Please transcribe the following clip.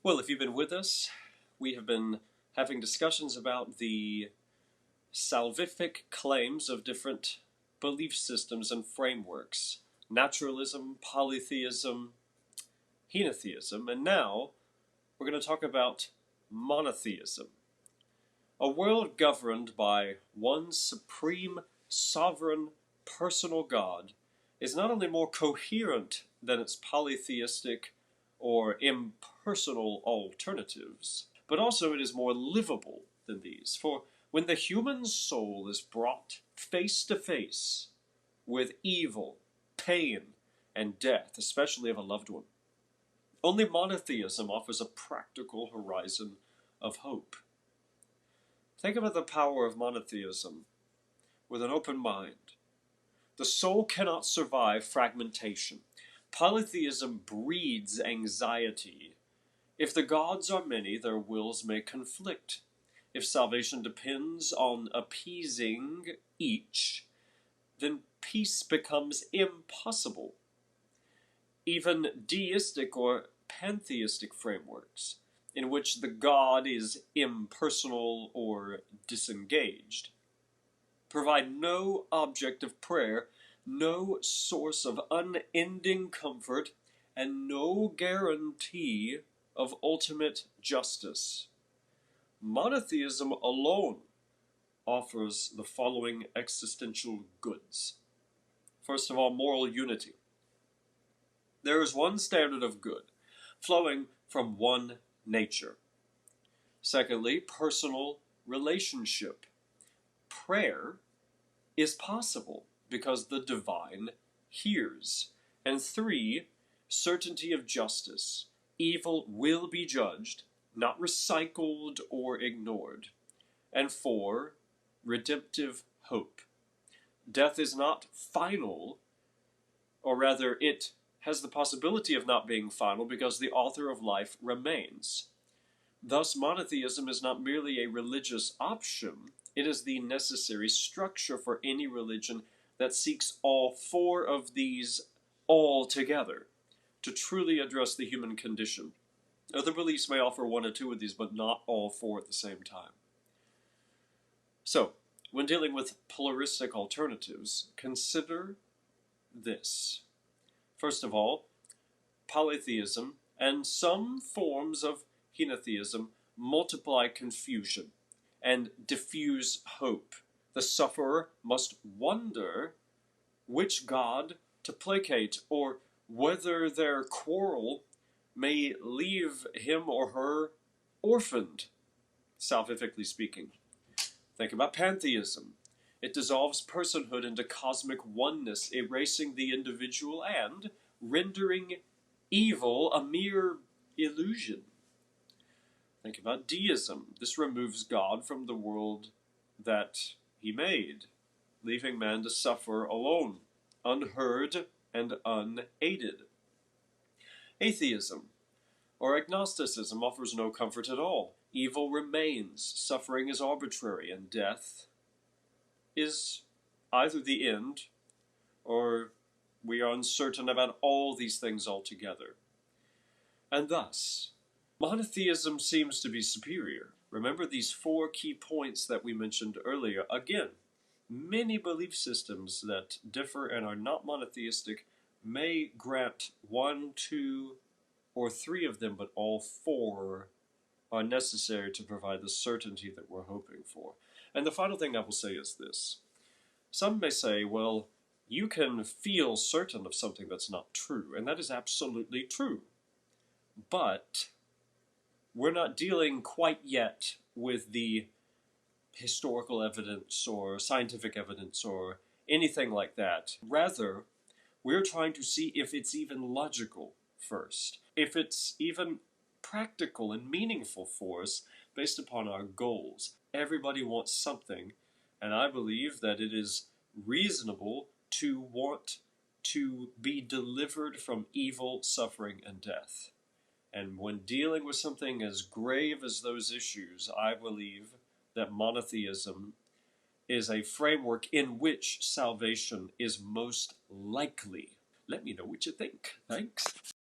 Well, if you've been with us, we have been having discussions about the salvific claims of different belief systems and frameworks. Naturalism, polytheism, henotheism, and now we're going to talk about monotheism. A world governed by one supreme, sovereign, personal God is not only more coherent than its polytheistic or impersonal alternatives, but also it is more livable than these. For when the human soul is brought face to face with evil, pain, and death, especially of a loved one, only monotheism offers a practical horizon of hope. Think about the power of monotheism with an open mind. The soul cannot survive fragmentation. Polytheism breeds anxiety. If the gods are many, their wills may conflict. If salvation depends on appeasing each, then peace becomes impossible. Even deistic or pantheistic frameworks, in which the god is impersonal or disengaged, provide no object of prayer, no source of unending comfort, and no guarantee of ultimate justice. Monotheism alone offers the following existential goods. First of all, moral unity. There is one standard of good, flowing from one nature. Secondly, personal relationship. Prayer is possible because the divine hears. And 3, certainty of justice. Evil will be judged, not recycled or ignored. And 4, redemptive hope. Death is not final, or rather it has the possibility of not being final because the author of life remains. Thus, monotheism is not merely a religious option, it is the necessary structure for any religion that seeks all 4 of these all together to truly address the human condition. Other beliefs may offer 1 or 2 of these, but not all 4 at the same time. So, when dealing with pluralistic alternatives, consider this. First of all, polytheism and some forms of henotheism multiply confusion and diffuse hope. The sufferer must wonder which god to placate, or whether their quarrel may leave him or her orphaned, salvifically speaking. Think about pantheism. It dissolves personhood into cosmic oneness, erasing the individual and rendering evil a mere illusion. Think about deism. This removes God from the world that he made, leaving man to suffer alone, unheard and unaided. Atheism or agnosticism offers no comfort at all. Evil remains, suffering is arbitrary, and death is either the end or we are uncertain about all these things altogether. And thus, monotheism seems to be superior. Remember these 4 key points that we mentioned earlier. Again, many belief systems that differ and are not monotheistic may grant 1, 2, or 3 of them, but all 4 are necessary to provide the certainty that we're hoping for. And the final thing I will say is this. Some may say, well, you can feel certain of something that's not true, and that is absolutely true. But we're not dealing quite yet with the historical evidence or scientific evidence or anything like that. Rather, we're trying to see if it's even logical first, if it's even practical and meaningful for us based upon our goals. Everybody wants something, and I believe that it is reasonable to want to be delivered from evil, suffering, and death. And when dealing with something as grave as those issues, I believe that monotheism is a framework in which salvation is most likely. Let me know what you think. Thanks.